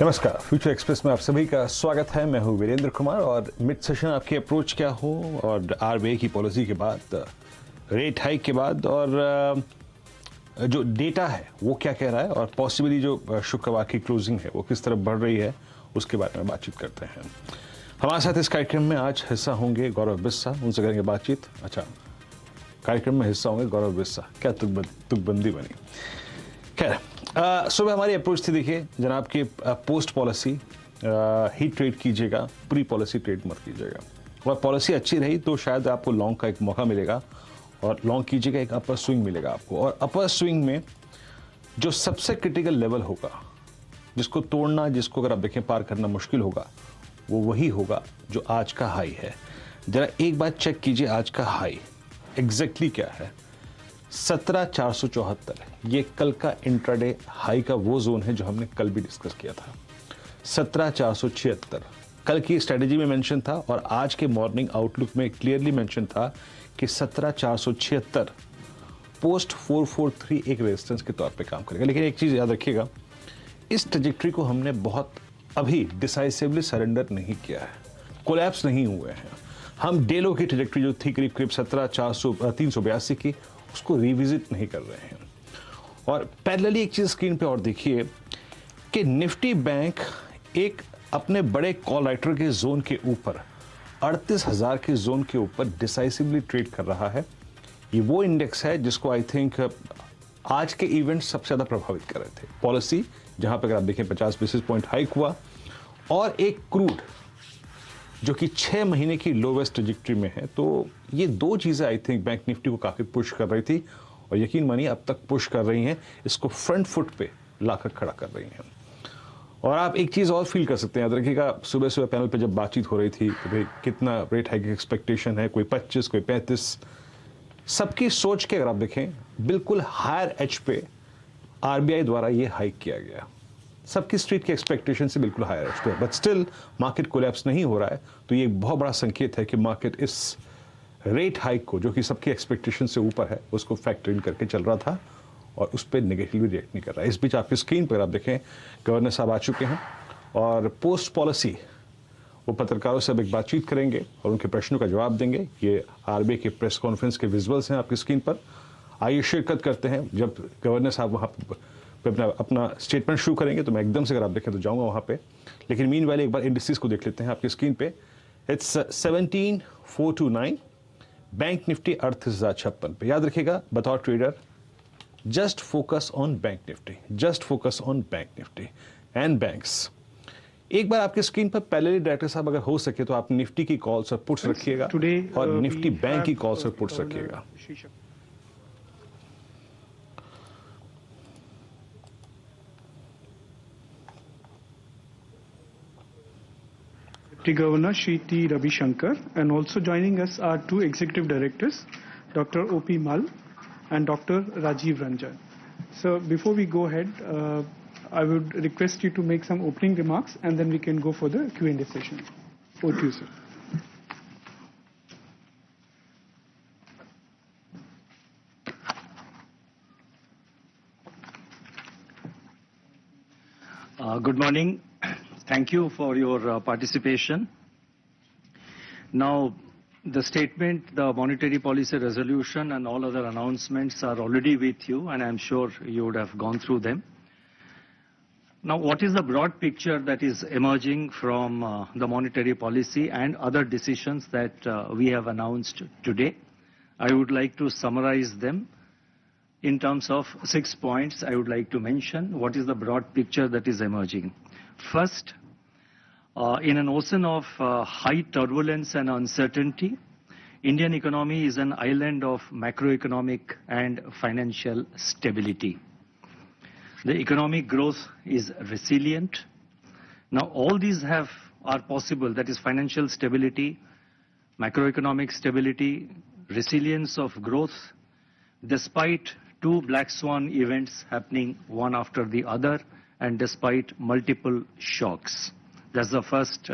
नमस्कार, future express में आप सभी का स्वागत है। मैं हूं वीरेंद्र कुमार और मिड सेशन आपकी अप्रोच क्या हो और आरबीआई की पॉलिसी के बाद, रेट हाइक के बाद और जो डेटा है वो क्या कह रहा है और पॉसिबली जो शुक्रवार की क्लोजिंग है वो किस तरफ बढ़ रही है, उसके बारे में बातचीत करते हैं। हमारे साथ इस कार्यक्रम में आज हिस्सा होंगे गौरव बिस्सा, उनसे करेंगे बातचीत। अच्छा, कार्यक्रम में हिस्सा होंगे गौरव बिस्सा, क्या तुकबंदी बनी। खैर, सुबह हमारी अप्रोच थी, देखिए जनाब की पोस्ट पॉलिसी ही ट्रेड कीजिएगा, प्री पॉलिसी ट्रेड मत कीजिएगा। और पॉलिसी अच्छी रही तो शायद आपको लॉन्ग का एक मौका मिलेगा और लॉन्ग कीजिएगा, एक अपर स्विंग मिलेगा आपको। और अपर स्विंग में जो सबसे क्रिटिकल लेवल होगा, जिसको तोड़ना, जिसको अगर आप देखें पार करना मुश्किल होगा, वो वही होगा जो आज का हाई है। जरा एक बार चेक कीजिए आज का हाई एग्जैक्टली क्या है। 17,474, ये कल का इंट्राडे हाई का वो जोन है जो हमने कल भी डिस्कस किया था। 17,476 कल की स्ट्रेटेजी में मेंशन था और आज के मॉर्निंग आउटलुक में क्लियरली मेंशन था कि 17,476 पोस्ट 443 एक रेजिस्टेंस के तौर पे काम करेगा। लेकिन एक चीज याद रखिएगा, इस ट्रेजेक्ट्री को हमने बहुत अभी डिसाइसिवली सरेंडर नहीं किया है, कोलैप्स नहीं हुए हैं। हम डेलो की ट्रेजेक्ट्री जो थी करीब 17,382 की, उसको रिविजिट नहीं कर रहे हैं। और पैरेलली एक चीज स्क्रीन पे और देखिए कि निफ्टी बैंक एक अपने बड़े कॉल राइटर के जोन के ऊपर 38,000 के जोन के ऊपर डिसाइसिवली ट्रेड कर रहा है। ये वो इंडेक्स है जिसको आई थिंक आज के इवेंट सबसे ज्यादा प्रभावित कर रहे थे। पॉलिसी जहां पर अगर आप देखें 50 बेसिस पॉइंट हाइक हुआ और एक क्रूड जो कि 6 महीने की लोवेस्ट ट्रेजेक्ट्री में है, तो ये दो चीजें आई थिंक बैंक निफ्टी को काफी पुश कर रही थी और यकीन मानिए अब तक पुश कर रही हैं, इसको फ्रंट फुट पे लाकर खड़ा कर रही हैं। और आप एक चीज और फील कर सकते हैं, याद रखिएगा सुबह सुबह पैनल पे जब बातचीत हो रही थी कि भाई कितना रेट हाइक की एक्सपेक्टेशन है, कोई 25, कोई 35, सबकी सोच के अगर आप देखें बिल्कुल हायर एज पे आरबीआई द्वारा ये हाइक किया गया। सबकी स्ट्रीट के एक्सपेक्टेशन से बिल्कुल हायर एज पे, बट स्टिल मार्केट कोलैप्स नहीं हो रहा है। तो ये एक बहुत बड़ा संकेत है कि मार्केट इस रेट हाइक को, जो कि सबकी एक्सपेक्टेशन से ऊपर है, उसको फैक्टर इन करके चल रहा था और उस पर नेगेटिवली रिएक्ट नहीं कर रहा है। इस बीच आपकी स्क्रीन पर आप देखें गवर्नर साहब आ चुके हैं और पोस्ट पॉलिसी वो पत्रकारों से अब एक बातचीत करेंगे और उनके प्रश्नों का जवाब देंगे। ये आरबीआई के प्रेस कॉन्फ्रेंस के विजुअल्स हैं आपकी स्क्रीन पर। आइए शिरकत करते हैं। जब गवर्नर साहब वहाँ पे अपना स्टेटमेंट शुरू करेंगे तो मैं एकदम से अगर आप देखें तो जाऊंगा वहाँ पे। लेकिन मीनवाइल एक बार इंडिसेस को देख लेते हैं आपकी स्क्रीन पे। इट्स 17,429, बैंक निफ्टी 38,056 पे। याद रखिएगा बतौर trader, just focus on bank Nifty, just focus on bank Nifty and banks. एक बार आपकी स्क्रीन पर पहले डायरेक्टर साहब अगर हो सके तो आप निफ्टी की कॉल्स और पुट्स रखिएगा और निफ्टी बैंक की कॉल्स और पुट्स रखिएगा। Deputy Governor Shri T. Ravi Shankar, and also joining us are two executive directors, Dr. O.P. Mal and Dr. Rajiv Ranjan. So before we go ahead, I would request you to make some opening remarks and then we can go for the Q&A session. Over to you, sir. Good morning. Thank you for your participation. Now, the statement, the monetary policy resolution and all other announcements are already with you, and I'm sure you would have gone through them. Now, what is the broad picture that is emerging from the monetary policy and other decisions that we have announced today? I would like to summarize them in terms of 6 points. I would like to mention what is the broad picture that is emerging. First, in an ocean of high turbulence and uncertainty, Indian economy is an island of macroeconomic and financial stability. The economic growth is resilient. Now, all these are possible, that is financial stability, macroeconomic stability, resilience of growth, despite two black swan events happening one after the other and despite multiple shocks. That's the first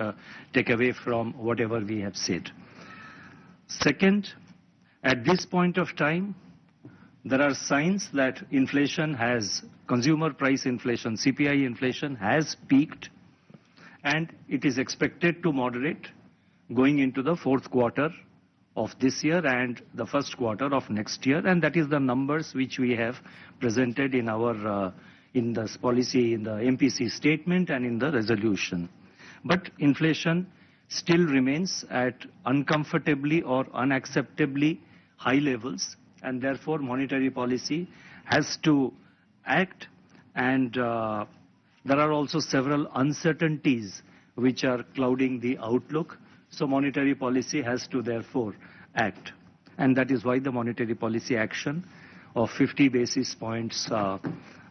takeaway from whatever we have said. Second, at this point of time, there are signs that inflation has, consumer price inflation, CPI inflation has peaked and it is expected to moderate going into the fourth quarter of this year and the first quarter of next year, and that is the numbers which we have presented in our in this policy, in the MPC statement and in the resolution. But inflation still remains at uncomfortably or unacceptably high levels, and therefore monetary policy has to act, and there are also several uncertainties which are clouding the outlook. So monetary policy has to therefore act, and that is why the monetary policy action of 50 basis points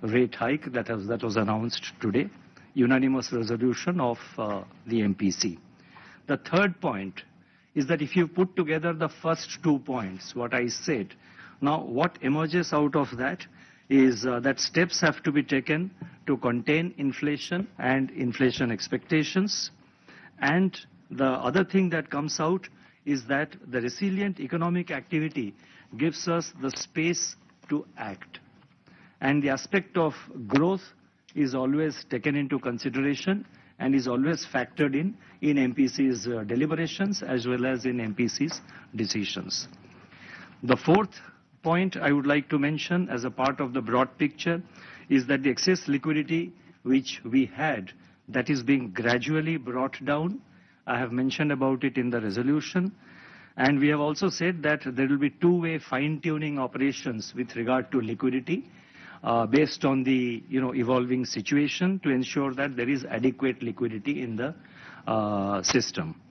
rate hike that was announced today, unanimous resolution of the MPC. The third point is that if you put together the first 2 points, what I said, now what emerges out of that is that steps have to be taken to contain inflation and inflation expectations. And the other thing that comes out is that the resilient economic activity gives us the space to act. And the aspect of growth is always taken into consideration and is always factored in MPC's deliberations as well as in MPC's decisions. The fourth point I would like to mention as a part of the broad picture is that the excess liquidity which we had, that is being gradually brought down. I have mentioned about it in the resolution. And we have also said that there will be two-way fine-tuning operations with regard to liquidity based on the evolving situation to ensure that there is adequate liquidity in the system.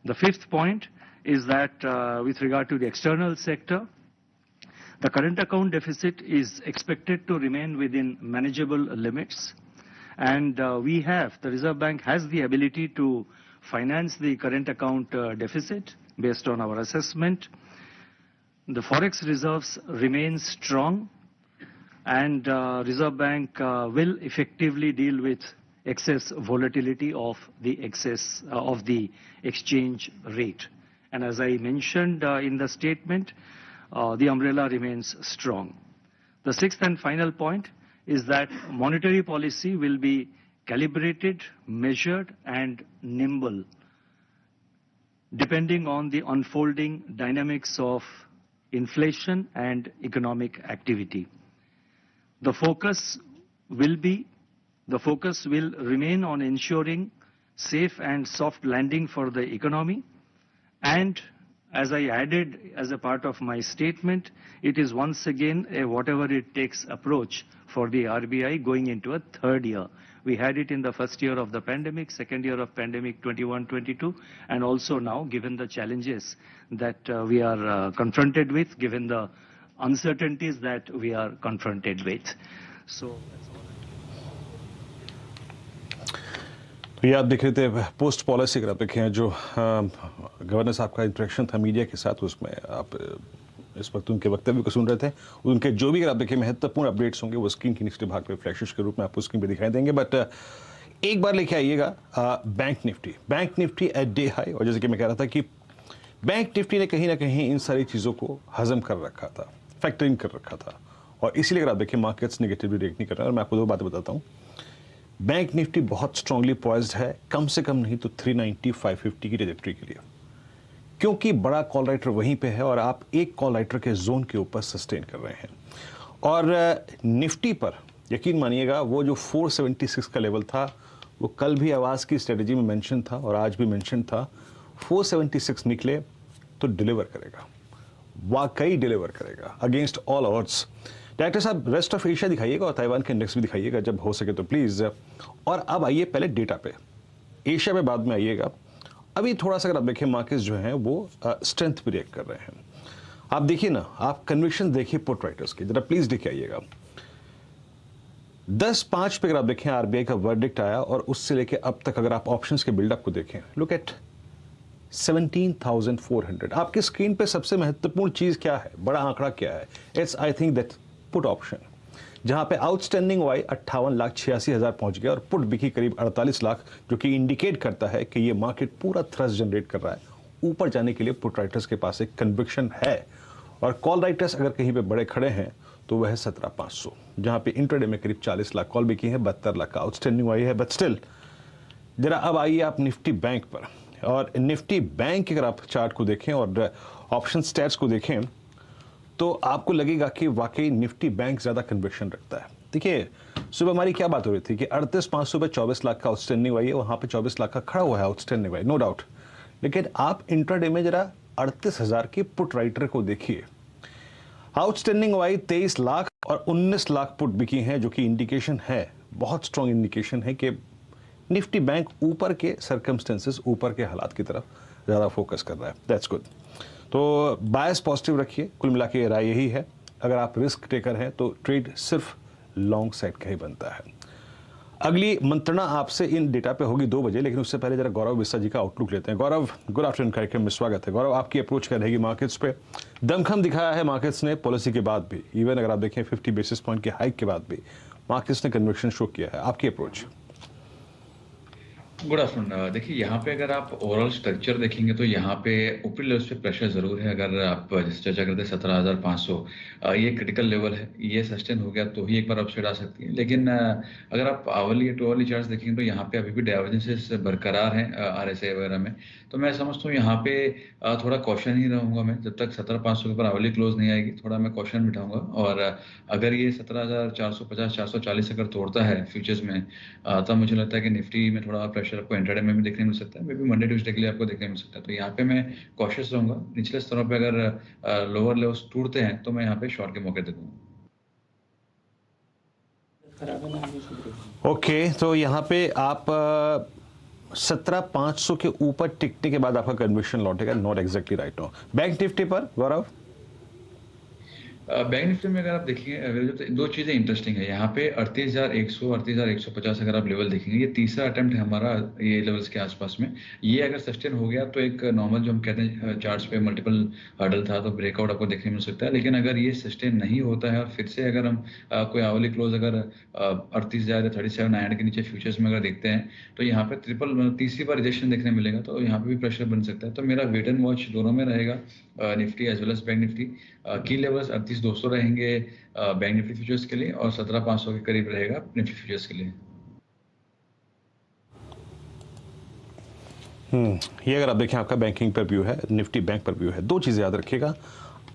The fifth point is that with regard to the external sector, the current account deficit is expected to remain within manageable limits. And the Reserve Bank has the ability to finance the current account deficit based on our assessment. The forex reserves remain strong, and Reserve Bank will effectively deal with excess volatility of the exchange rate. And as I mentioned in the statement, the umbrella remains strong. The sixth and final point is that monetary policy will be calibrated, measured, and nimble, depending on the unfolding dynamics of inflation and economic activity. The focus will remain on ensuring safe and soft landing for the economy, and as I added as a part of my statement, it is once again a whatever it takes approach for the RBI going into a third year. We had it in the first year of the pandemic, second year of pandemic 21-22, and also now, given the challenges that we are confronted with, given the uncertainties that we are confronted with. So ये आप देख रहे थे post policy अगर आप देखें जो governor साहब का इंटरेक्शन था मीडिया के साथ, उसमें आप इस वक्त उनके वक्तव्य को सुन रहे थे। उनके जो भी अगर आप देखें महत्वपूर्ण अपडेट्स होंगे वो स्क्रीन के निचले भाग पे फ्लैशेस के रूप में आपको स्क्रीन पे दिखाई देंगे। बट एक बार लेके आइएगा bank Nifty at day high, और जैसे कि मैं कह रहा था कि बैंक निफ्टी ने कहीं ना कहीं इन सारी चीज़ों को हजम कर रखा था, फैक्टरिंग कर रखा था, और इसीलिए अगर आप देखें मार्केट्स नेगेटिवली रिएक्ट नहीं कर रहे हैं। और मैं आपको दो बातें बताता हूँ। बैंक निफ्टी बहुत स्ट्रांगली पॉइज्ड है, कम से कम नहीं तो 390 550 की ट्रैजेक्टरी के लिए, क्योंकि बड़ा कॉल राइटर वहीं पे है और आप एक कॉल राइटर के जोन के ऊपर सस्टेन कर रहे हैं। और निफ्टी पर यकीन मानिएगा वो जो 476 का लेवल था वो कल भी आवाज़ की स्ट्रेटजी में मेंशन था और आज भी मेंशन था। 476 निकले तो डिलीवर करेगा, वाकई डिलीवर करेगा अगेंस्ट ऑल ऑड्स। डायरेक्टर साहब रेस्ट ऑफ एशिया दिखाइएगा और ताइवान के इंडेक्स भी दिखाइएगा जब हो सके तो प्लीज़। और अब आइए पहले डेटा पे, एशिया पे बाद में आइएगा। अभी थोड़ा सा अगर आप देखें मार्केट्स जो हैं वो स्ट्रेंथ पे रिएक्ट कर रहे हैं। आप देखिए ना, आप कन्विक्शन देखिए पुट राइटर्स की, जरा प्लीज देख आइएगा। 10-5 पे अगर आप देखें आरबीआई का वर्डिक्ट आया और उससे लेके अब तक अगर आप ऑप्शंस के बिल्डअप को देखें, लुक एट 17,400। आपकी स्क्रीन पे सबसे महत्वपूर्ण चीज क्या है, बड़ा आंकड़ा क्या है? It's I think that put option, जहां पे आउटस्टैंडिंग वाई 58,86,000 पहुंच गया और पुट बिकी करीब 48 लाख, जो कि इंडिकेट करता है कि ये मार्केट पूरा थ्रस्ट जनरेट कर रहा है। ऊपर जाने के लिए पुट राइटर्स के पास एक कन्विक्शन है, और कॉल राइटर्स अगर कहीं पे बड़े खड़े हैं तो वह है 17,500, जहां पे इंट्राडे में करीब 40 लाख कॉल बिकी है, 72 लाख का आउटस्टैंडिंग वाई है। बट स्टिल जरा अब आइए आप निफ्टी बैंक पर, और निफ्टी बैंक के अगर आप चार्ट को देखें और ऑप्शन स्टैट्स को देखें तो आपको लगेगा कि वाकई निफ्टी बैंक ज्यादा कन्विक्शन रखता है। देखिए सुबह हमारी क्या बात हो रही थी कि 38,500 पे 24 लाख का आउटस्टैंडिंग वाई है, वहां पे 24 लाख का खड़ा हुआ है आउटस्टैंडिंग वाई, नो डाउट। लेकिन आप इंट्राडे में जरा 38,000 की पुट राइटर को देखिए, आउटस्टैंडिंग वाई 23 लाख और 19 लाख पुट बिकी हैं, जो कि इंडिकेशन है, बहुत स्ट्रॉन्ग इंडिकेशन है कि निफ्टी बैंक ऊपर के सर्कमस्टेंसेस, ऊपर के हालात की तरफ ज़्यादा फोकस कर रहा है। That's good. तो बायस पॉजिटिव रखिए, कुल मिला के राय यही है। अगर आप रिस्क टेकर हैं तो ट्रेड सिर्फ लॉन्ग साइड का ही बनता है। अगली मंत्रणा आपसे इन डेटा पे होगी 2 बजे, लेकिन उससे पहले जरा गौरव बिस्सा जी का आउटलुक लेते हैं। गौरव, गुड आफ्टरनून कार्यक्रम में स्वागत है। गौरव, आपकी अप्रोच क्या रहेगी मार्केट्स पे? दमखम दिखाया है मार्केट्स ने पॉलिसी के बाद भी, इवन अगर आप देखें 50 बेसिस पॉइंट के हाइक के बाद भी मार्केट्स ने कन्विक्शन शो किया है, आपकी अप्रोच? Good afternoon. देखिए यहाँ पे अगर आप ओवरऑल स्ट्रक्चर देखेंगे तो यहाँ पे ऊपरी लेवल्स पे प्रेशर जरूर है। अगर आप जैसे चर्चा करते हैं 17,500, ये क्रिटिकल लेवल है, ये सस्टेन हो गया तो ही एक बार अपसाइड आ सकती है। लेकिन अगर आप आवरली या 2 आवरली चार्ट्स देखेंगे तो यहाँ पे अभी भी डाइवर्जेंसेस बरकरार हैं RSI वगैरह में। तो मैं समझता हूँ यहाँ पे थोड़ा कॉशन ही रहूंगा मैं, जब तक 17,500 के ऊपर आवरली क्लोज नहीं आएगी थोड़ा मैं कॉशन बिठाऊंगा। और अगर ये 17,450 440 अगर तोड़ता है फ्यूचर्स में, तब मुझे लगता है कि निफ्टी में थोड़ा प्रेशर आपको इंट्राडे में भी देखने मिल सकता है, मे बी मंडे ट्यूसडे के लिए आपको देखने मिल सकता है। तो यहाँ पे मैं कॉशियस रहूंगा। निचले स्तरों पे अगर लोअर लेवल्स टूटते हैं तो मैं यहाँ पे शॉर्ट के मौके देखूंगा। ओके, तो यहाँ पे आप 17,500 के ऊपर टिकने के बाद आपका कन्विक्शन लौटेगा, not exactly right no. Bank Nifty पर गौरव? बैंक निफ्टी में अगर आप देखिए तो 2 चीजें इंटरेस्टिंग है यहाँ पे। 38,100 38,150 अगर आप लेवल देखेंगे, ये तीसरा अटेम्प्ट है हमारा ये लेवल्स के आसपास में। ये अगर सस्टेन हो गया तो एक नॉर्मल जो हम कहते हैं चार्ट्स पे मल्टीपल हर्डल था तो ब्रेकआउट आपको देखने मिल सकता है। लेकिन अगर ये सस्टेन नहीं होता है और फिर से अगर हम कोई आवली क्लोज अगर 38,000 या 37,900 के नीचे फ्यूचर्स में अगर देखते हैं तो यहाँ पे तीसरी बार रिजेक्शन देखने मिलेगा, तो यहाँ पे भी प्रेशर बन सकता है। तो मेरा वेट एंड वॉच दोनों में रहेगा, Nifty as well as bank Nifty. की लेवल्स 38,200 रहेंगे बैंक निफ्टी फ्यूचर्स के लिए और 17,500 के करीब रहेगा निफ्टी फ्यूचर्स के लिए। ये अगर आप देखें आपका बैंकिंग पर व्यू है, निफ्टी बैंक पर व्यू है। 2 चीज़ें याद रखिएगा,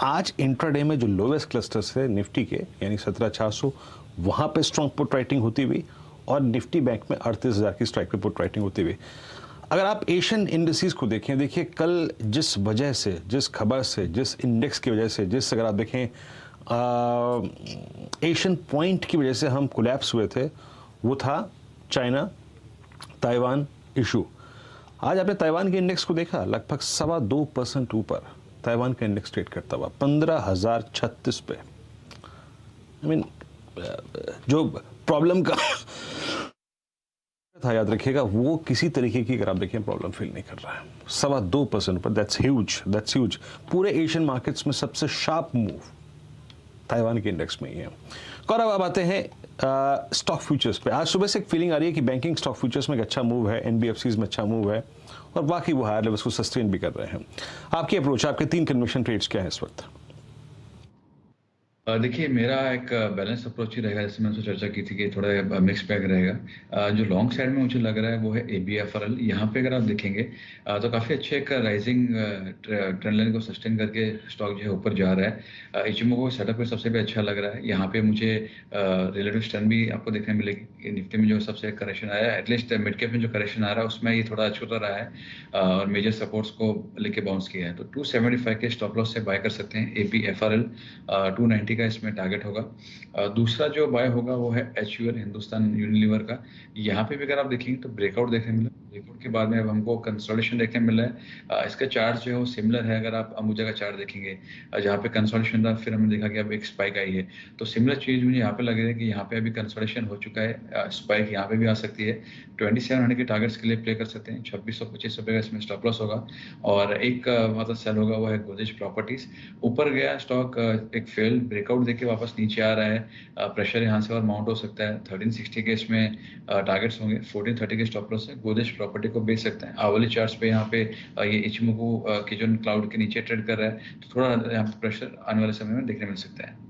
आज इंट्राडे में जो लोवेस्ट क्लस्टर्स है निफ्टी के, यानी 17,400, वहाँ पे स्ट्रॉन्ग पुट राइटिंग होती हुई, और निफ्टी बैंक में 38,000 की स्ट्राइक पे पुट राइटिंग होती हुई। अगर आप एशियन इंडिसेस को देखें, देखिए कल जिस वजह से, जिस खबर से, जिस इंडेक्स की वजह से, जिस अगर आप देखें एशियन पॉइंट की वजह से हम कोलैप्स हुए थे, वो था चाइना ताइवान इशू। आज आपने ताइवान के इंडेक्स को देखा, लगभग 2.25% ऊपर ताइवान का इंडेक्स ट्रेड करता हुआ 15,036 पे। आई मीन जो प्रॉब्लम का था, याद रखिएगा, वो किसी तरीके की अगर आप देखें प्रॉब्लम फील नहीं कर रहा है। 2.25% पर, दैट्स ह्यूज, दैट्स ह्यूज। पूरे एशियन मार्केट्स में सबसे शार्प मूव ताइवान के इंडेक्स में ही है। और अब आते हैं स्टॉक फ्यूचर्स पे। आज सुबह से एक फीलिंग आ रही है कि बैंकिंग स्टॉक फ्यूचर्स में एक अच्छा मूव है, NBFCs में अच्छा मूव है, और बाकी वो हायर लेवल्स को सस्टेन भी कर रहे हैं। आपकी अप्रोच, आपके 3 कन्विक्शन ट्रेड्स क्या है इस वक्त? देखिए मेरा एक बैलेंस अप्रोच ही रहेगा, जैसे मैंने चर्चा की थी कि थोड़ा मिक्स बैग रहेगा। जो लॉन्ग साइड में मुझे लग रहा है वो है ABFRL। यहाँ पे अगर आप देखेंगे तो काफ़ी अच्छे एक राइजिंग ट्रेंड लाइन को सस्टेन करके स्टॉक जो है ऊपर जा रहा है। इचिमोको सेटअप पे सबसे भी अच्छा लग रहा है। यहाँ पे मुझे रिलेटिव स्ट्रेंथ भी आपको देखने मिलेगी। निफ्टी में जो सबसे करेक्शन आया है, एटलीस्ट मिड कैप में जो करेक्शन आ रहा है उसमें ये थोड़ा छूटा रहा है और मेजर सपोर्ट्स को लेके बाउंस किया है। तो 275 के स्टॉप लॉस से बाय कर सकते हैं ABFRL। 290 का इसमें टारगेट होगा। दूसरा जो बाय होगा वो है HUL, हिंदुस्तान यूनिलीवर का। यहाँ पे भी अगर आप देखेंगे तो ब्रेकआउट देखने मिला, ब्रेकआउट के बाद में अब हमको कंसोलिडेशन देखने मिला है। इसका चार्ट जो है वो सिमिलर है, अगर आप अंबुजा का चार्ट देखेंगे जहाँ पे कंसोलिडेशन था, फिर हमने देखा कि अब एक स्पाइक आई है। तो सिमिलर चीज मुझे यहाँ पे लग रहा है कि यहाँ पे अभी कंसोलिडेशन हो चुका है, स्पाइक यहाँ पे भी आ सकती है। 2700 के टारगेट्स के लिए प्ले कर सकते हैं। 2625 रुपए का इसमें स्टॉप लॉस होगा। और एक मतलब सेल होगा वो है गोदरेज प्रॉपर्टीज। ऊपर गया स्टॉक, एक फेल ब्रेकआउट देके वापस नीचे आ रहा है। प्रेशर यहाँ से और माउंट हो सकता है। 1360 के इसमें टारगेट्स होंगे। 1430 के स्टॉप लॉस है। गोदरेज प्रॉपर्टी को बेच सकते हैं। आवली चार्ट्स पे यहाँ पे ये इचिमोकू की जो क्लाउड के नीचे ट्रेड कर रहा है, तो थोड़ा यहाँ पे प्रेशर आने वाले समय में देखने मिल सकता है।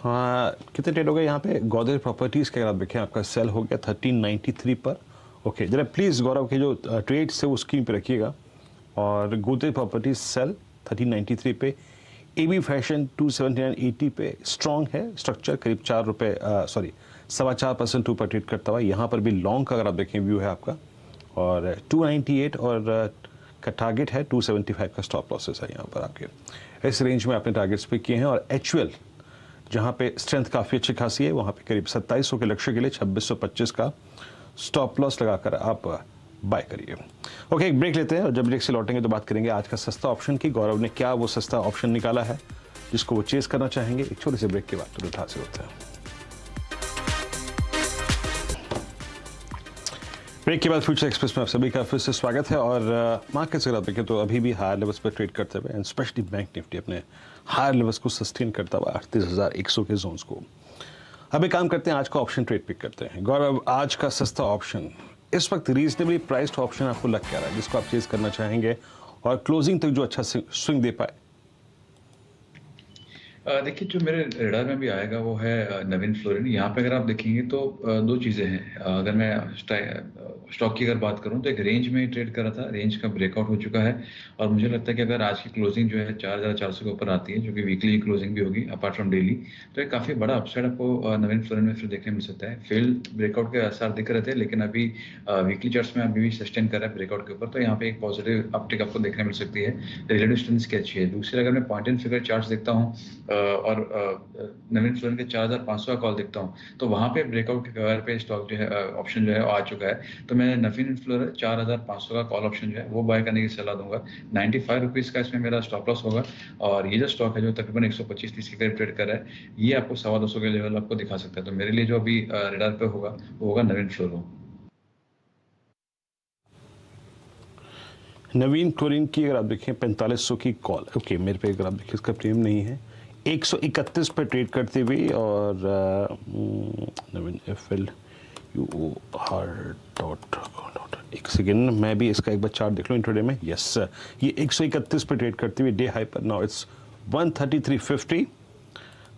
हाँ, कितने ट्रेड हो गए यहाँ पे? गोदरेज प्रॉपर्टीज़ के अगर आप देखें, आपका सेल हो गया 1393 पर। ओके, जरा प्लीज़ गौरव के जो ट्रेड्स है वो स्क्रीन पे रखिएगा। और गोदरेज प्रॉपर्टीज सेल 1393 पे, एबी फैशन 279.80 पे स्ट्रॉन्ग है। स्ट्रक्चर करीब 4 रुपये 4.25% ऊपर ट्रेड करता हुआ। यहाँ पर भी लॉन्ग का अगर आप देखें व्यू है आपका, और 298 और का टारगेट है 275 का स्टॉप लॉसेस है यहाँ पर आपके। इस रेंज में आपने टारगेट्स पे किए हैं। और एचयूएल जहाँ पे स्ट्रेंथ काफ़ी अच्छी खासी है, वहाँ पे करीब 2700 के लक्ष्य के लिए 2625 का स्टॉप लॉस लगाकर आप बाय करिए। ओके, एक ब्रेक लेते हैं और जब ब्रेक से लौटेंगे तो बात करेंगे आज का सस्ता ऑप्शन की। गौरव ने क्या वो सस्ता ऑप्शन निकाला है जिसको वो चेस करना चाहेंगे। एक छोटे से ब्रेक के बाद तुरंत हाजिर होते हैं। ब्रेक के बाद फ्यूचर एक्सप्रेस में आप सभी का फिर से स्वागत है। और मार्केट्स अगर आप देखें तो अभी भी हायर लेवल्स पर ट्रेड करते हुए, एंड स्पेशली बैंक निफ्टी अपने हायर लेवल्स को सस्टेन करता हुआ 38,100 के जोन्स को। अब एक काम करते हैं, आज का ऑप्शन ट्रेड पिक करते हैं। गौरव, आज का सस्ता ऑप्शन इस वक्त रीजनेबली प्राइस्ड ऑप्शन आपको लग क्या रहा है जिसको आप चेज करना चाहेंगे और क्लोजिंग तक जो अच्छा स्विंग दे पाए? देखिए, जो मेरे रेडार में भी आएगा वो है नवीन फ्लोरिन। यहाँ पे अगर आप देखेंगे तो दो चीज़ें हैं। अगर मैं स्टॉक की अगर बात करूँ तो एक रेंज में ट्रेड कर रहा था, रेंज का ब्रेकआउट हो चुका है। और मुझे लगता है कि अगर आज की क्लोजिंग जो है 4,400 के ऊपर आती है, जो कि वीकली क्लोजिंग भी होगी अपार्ट फ्रॉम डेली, तो एक काफ़ी बड़ा अपसाइड आपको नवीन फ्लोरिन में फिर देखने मिल सकता है। फेल्ड ब्रेकआउट के आसार दिख रहे थे, लेकिन अभी वीकली चार्ट्स में अभी भी सस्टेन कर रहा है ब्रेकआउट के ऊपर, तो यहाँ पे एक पॉजिटिव अपटिक आपको देखने मिल सकती है। रिलेटिव स्ट्रेंथ की अच्छी है। दूसरी, अगर मैं पॉइंट एंड फिगर चार्ट्स देखता हूँ और नवीन फ्लोरिन के 4,500 का कॉल देखता हूँ, तो वहाँ पे ब्रेकआउट के कवर पे स्टॉक जो है ऑप्शन जो है आ चुका है। तो मैं नवीन फ्लोरिन 4,500 का कॉल ऑप्शन जो है वो बाय करने की सलाह दूंगा। 95 रुपीज़ का इसमें मेरा स्टॉप लॉस होगा। और ये जो स्टॉक है जो तकरीबन 125-30 के करीब ट्रेड कर रहा है, ये आपको 250 के लेवल आपको दिखा सकता है। तो मेरे लिए जो अभी रेडार पे होगा वो होगा नवीन फ्लोरिन। नवीन फ्लोरिन की अगर आप देखें 4500 की कॉल। ओके, मेरे पे अगर आप देखें इसका प्रीमियम नहीं है। 131 पे ट्रेड करते हुए, और नवीन एक सेकेंड, मैं भी इसका एक बार चार्ट देख लूँ इंट्राडे में। यस, ये 131 पे ट्रेड करते हुए डे हाई पर नाउ इट्स 133.50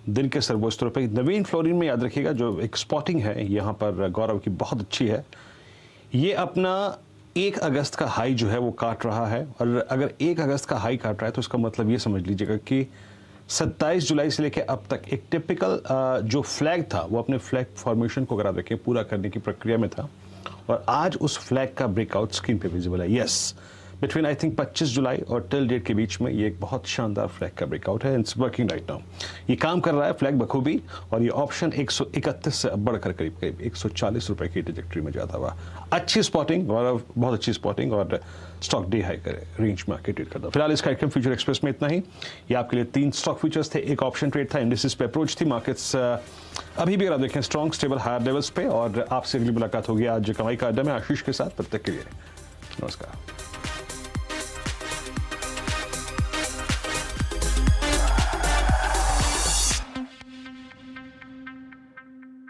दिन के सर्वोच्च तौर पे। नवीन फ्लोरिन में याद रखिएगा जो एक स्पॉटिंग है यहाँ पर गौरव की बहुत अच्छी है। ये अपना 1 अगस्त का हाई जो है वो काट रहा है, और अगर 1 अगस्त का हाई काट रहा है तो इसका मतलब ये समझ लीजिएगा कि 27 जुलाई से लेकर अब तक एक टिपिकल जो फ्लैग था वो अपने फ्लैग फॉर्मेशन को अगर आप देखें पूरा करने की प्रक्रिया में था, और आज उस फ्लैग का ब्रेकआउट स्क्रीन पे विजिबल है। यस, बिटवीन आई थिंक 25 जुलाई और टिल डेट के बीच में ये एक बहुत शानदार फ्लैग का ब्रेकआउट है। It's working right now. ये काम कर रहा है फ्लैग बखूबी, और ये ऑप्शन 131 से बढ़कर करीब करीब 140 रुपए की ट्रैजेक्टरी में जाता हुआ अच्छी स्पॉटिंग, और बहुत अच्छी स्पॉटिंग, और स्टॉक डे हाई करे रेंज में आके ट्रेड करता। फिलहाल इस कार्यक्रम फ्यूचर एक्सप्रेस में इतना ही। ये आपके लिए 3 स्टॉक फ्यूचर्स थे, एक ऑप्शन ट्रेड था, इंडिसेस पे अप्रोच थी। मार्केट्स अभी भी अगर आप देखें स्ट्रॉन्ग स्टेबल हायर लेवल्स पे। और आपसे अगली मुलाकात होगी आज कमाई का अड्डा में आशीष के साथ। तब तक के लिए नमस्कार।